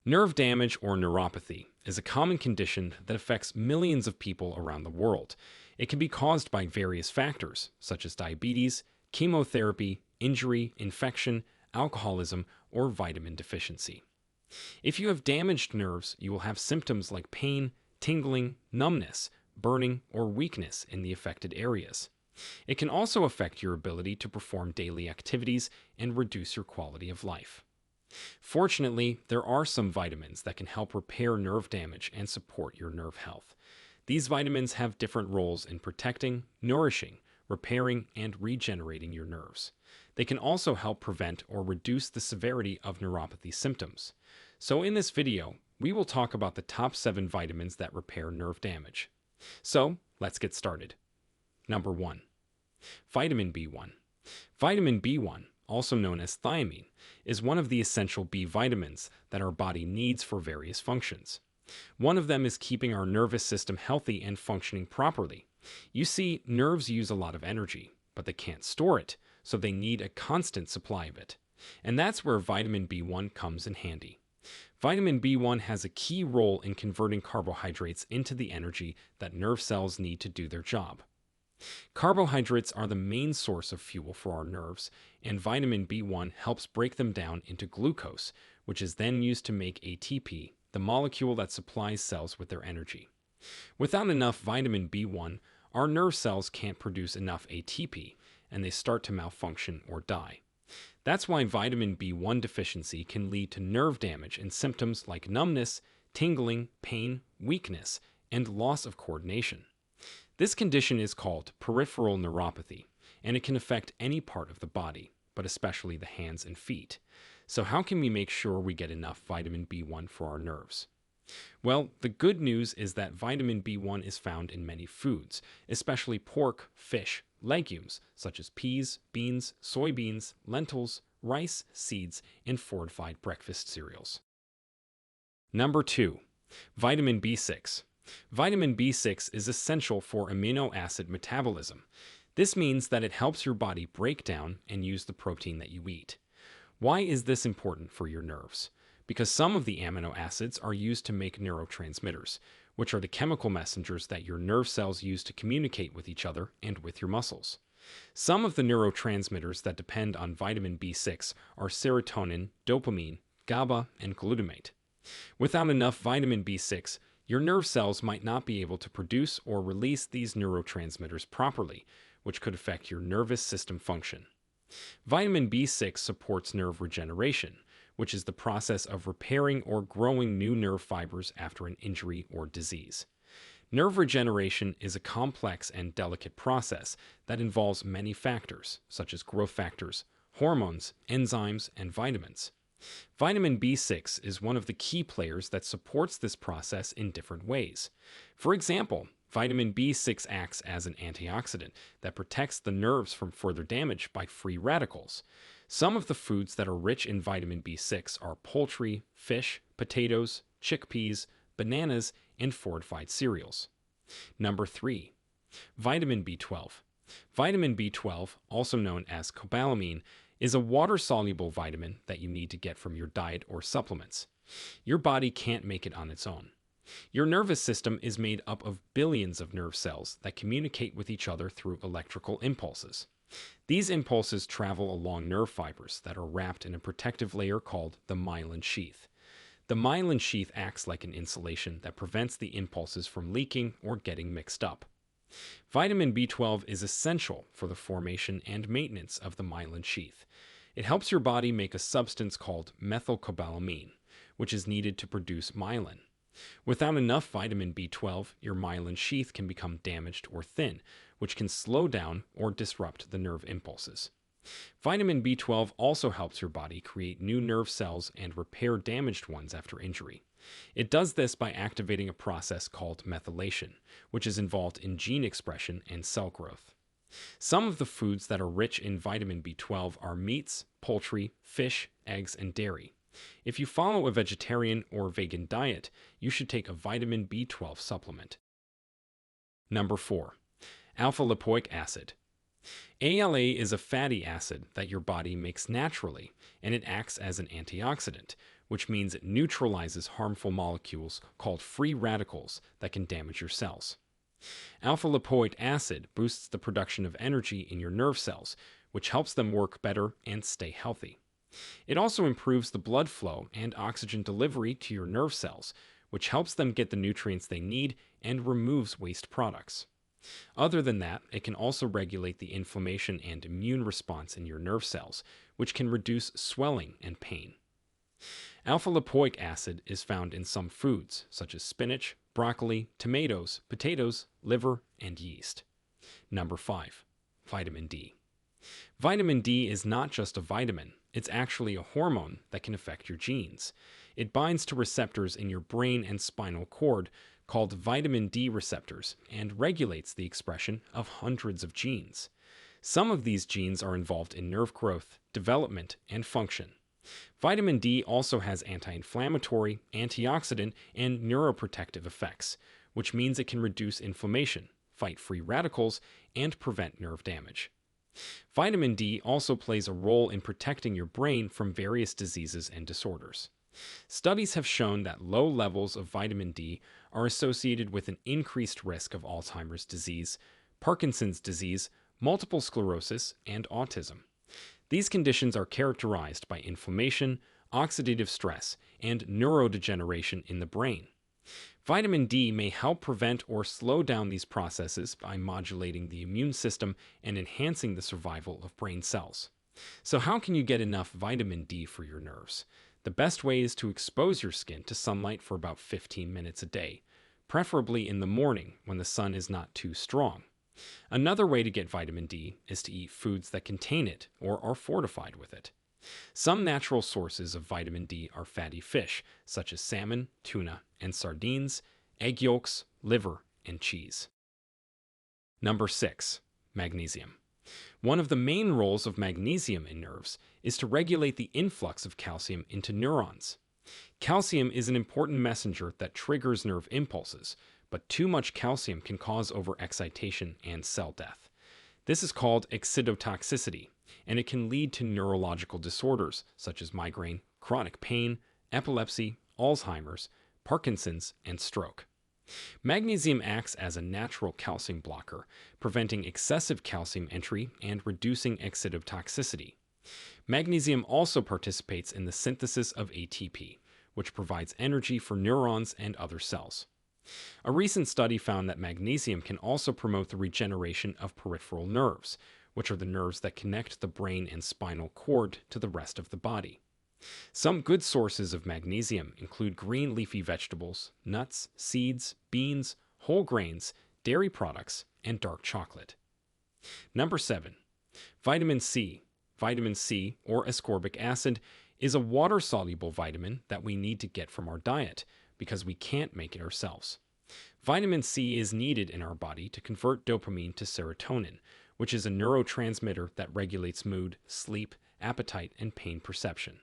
Nerve damage or neuropathy is a common condition that affects millions of people around the world. It can be caused by various factors, such as diabetes, chemotherapy, injury, infection, alcoholism, or vitamin deficiency. If you have damaged nerves, you will have symptoms like pain, tingling, numbness, burning, or weakness in the affected areas. It can also affect your ability to perform daily activities and reduce your quality of life. Fortunately, there are some vitamins that can help repair nerve damage and support your nerve health. These vitamins have different roles in protecting, nourishing, repairing, and regenerating your nerves. They can also help prevent or reduce the severity of neuropathy symptoms. So in this video, we will talk about the top 7 vitamins that repair nerve damage. So, let's get started. Number 1. Vitamin B1. Vitamin B1, also known as thiamine, is one of the essential B vitamins that our body needs for various functions. One of them is keeping our nervous system healthy and functioning properly. You see, nerves use a lot of energy, but they can't store it, so they need a constant supply of it. And that's where vitamin B1 comes in handy. Vitamin B1 has a key role in converting carbohydrates into the energy that nerve cells need to do their job. Carbohydrates are the main source of fuel for our nerves, and vitamin B1 helps break them down into glucose, which is then used to make ATP, the molecule that supplies cells with their energy. Without enough vitamin B1, our nerve cells can't produce enough ATP, and they start to malfunction or die. That's why vitamin B1 deficiency can lead to nerve damage and symptoms like numbness, tingling, pain, weakness, and loss of coordination. This condition is called peripheral neuropathy, and it can affect any part of the body, but especially the hands and feet. So how can we make sure we get enough vitamin B1 for our nerves? Well, the good news is that vitamin B1 is found in many foods, especially pork, fish, legumes such as peas, beans, soybeans, lentils, rice, seeds, and fortified breakfast cereals. Number 2. Vitamin B6. Vitamin B6 is essential for amino acid metabolism. This means that it helps your body break down and use the protein that you eat. Why is this important for your nerves? Because some of the amino acids are used to make neurotransmitters, which are the chemical messengers that your nerve cells use to communicate with each other and with your muscles. Some of the neurotransmitters that depend on vitamin B6 are serotonin, dopamine, GABA, and glutamate. Without enough vitamin B6, your nerve cells might not be able to produce or release these neurotransmitters properly, which could affect your nervous system function. Vitamin B6 supports nerve regeneration, which is the process of repairing or growing new nerve fibers after an injury or disease. Nerve regeneration is a complex and delicate process that involves many factors, such as growth factors, hormones, enzymes, and vitamins. Vitamin B6 is one of the key players that supports this process in different ways. For example, vitamin B6 acts as an antioxidant that protects the nerves from further damage by free radicals. Some of the foods that are rich in vitamin B6 are poultry, fish, potatoes, chickpeas, bananas, and fortified cereals. Number 3. Vitamin B12. Vitamin B12, also known as cobalamin, is a water-soluble vitamin that you need to get from your diet or supplements. Your body can't make it on its own. Your nervous system is made up of billions of nerve cells that communicate with each other through electrical impulses. These impulses travel along nerve fibers that are wrapped in a protective layer called the myelin sheath. The myelin sheath acts like an insulation that prevents the impulses from leaking or getting mixed up. Vitamin B12 is essential for the formation and maintenance of the myelin sheath. It helps your body make a substance called methylcobalamin, which is needed to produce myelin. Without enough vitamin B12, your myelin sheath can become damaged or thin, which can slow down or disrupt the nerve impulses. Vitamin B12 also helps your body create new nerve cells and repair damaged ones after injury. It does this by activating a process called methylation, which is involved in gene expression and cell growth. Some of the foods that are rich in vitamin B12 are meats, poultry, fish, eggs, and dairy. If you follow a vegetarian or vegan diet, you should take a vitamin B12 supplement. Number 4. Alpha-lipoic acid. ALA is a fatty acid that your body makes naturally, and it acts as an antioxidant, which means it neutralizes harmful molecules called free radicals that can damage your cells. Alpha-lipoic acid boosts the production of energy in your nerve cells, which helps them work better and stay healthy. It also improves the blood flow and oxygen delivery to your nerve cells, which helps them get the nutrients they need and removes waste products. Other than that, it can also regulate the inflammation and immune response in your nerve cells, which can reduce swelling and pain. Alpha-lipoic acid is found in some foods, such as spinach, broccoli, tomatoes, potatoes, liver, and yeast. Number 5. Vitamin D. Vitamin D is not just a vitamin, it's actually a hormone that can affect your genes. It binds to receptors in your brain and spinal cord called vitamin D receptors and regulates the expression of hundreds of genes. Some of these genes are involved in nerve growth, development, and function. Vitamin D also has anti-inflammatory, antioxidant, and neuroprotective effects, which means it can reduce inflammation, fight free radicals, and prevent nerve damage. Vitamin D also plays a role in protecting your brain from various diseases and disorders. Studies have shown that low levels of vitamin D are associated with an increased risk of Alzheimer's disease, Parkinson's disease, multiple sclerosis, and autism. These conditions are characterized by inflammation, oxidative stress, and neurodegeneration in the brain. Vitamin D may help prevent or slow down these processes by modulating the immune system and enhancing the survival of brain cells. So how can you get enough vitamin D for your nerves? The best way is to expose your skin to sunlight for about 15 minutes a day, preferably in the morning when the sun is not too strong. Another way to get vitamin D is to eat foods that contain it or are fortified with it. Some natural sources of vitamin D are fatty fish, such as salmon, tuna, and sardines, egg yolks, liver, and cheese. Number 6. Magnesium. One of the main roles of magnesium in nerves is to regulate the influx of calcium into neurons. Calcium is an important messenger that triggers nerve impulses, but too much calcium can cause overexcitation and cell death. This is called excitotoxicity, and it can lead to neurological disorders such as migraine, chronic pain, epilepsy, Alzheimer's, Parkinson's, and stroke. Magnesium acts as a natural calcium blocker, preventing excessive calcium entry and reducing excitotoxicity. Magnesium also participates in the synthesis of ATP, which provides energy for neurons and other cells. A recent study found that magnesium can also promote the regeneration of peripheral nerves, which are the nerves that connect the brain and spinal cord to the rest of the body. Some good sources of magnesium include green leafy vegetables, nuts, seeds, beans, whole grains, dairy products, and dark chocolate. Number 7. Vitamin C. Vitamin C, or ascorbic acid, is a water-soluble vitamin that we need to get from our diet because we can't make it ourselves. Vitamin C is needed in our body to convert dopamine to serotonin, which is a neurotransmitter that regulates mood, sleep, appetite, and pain perception.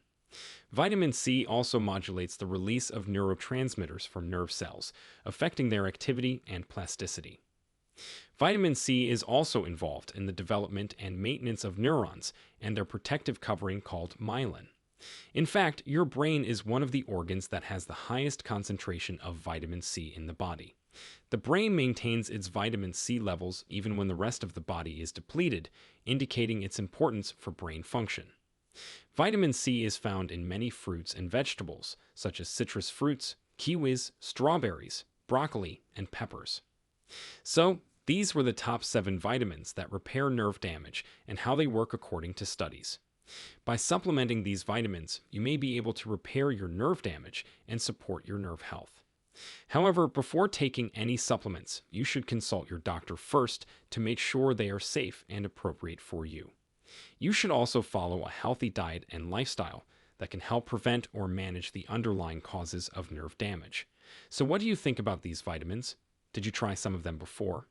Vitamin C also modulates the release of neurotransmitters from nerve cells, affecting their activity and plasticity. Vitamin C is also involved in the development and maintenance of neurons and their protective covering called myelin. In fact, your brain is one of the organs that has the highest concentration of vitamin C in the body. The brain maintains its vitamin C levels even when the rest of the body is depleted, indicating its importance for brain function. Vitamin C is found in many fruits and vegetables, such as citrus fruits, kiwis, strawberries, broccoli, and peppers. So, these were the top 7 vitamins that repair nerve damage and how they work according to studies. By supplementing these vitamins, you may be able to repair your nerve damage and support your nerve health. However, before taking any supplements, you should consult your doctor first to make sure they are safe and appropriate for you. You should also follow a healthy diet and lifestyle that can help prevent or manage the underlying causes of nerve damage. So what do you think about these vitamins? Did you try some of them before?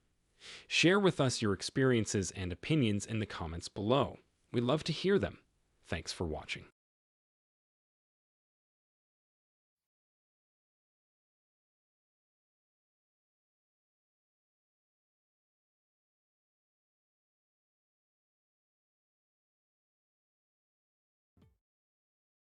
Share with us your experiences and opinions in the comments below. We'd love to hear them. Thanks for watching.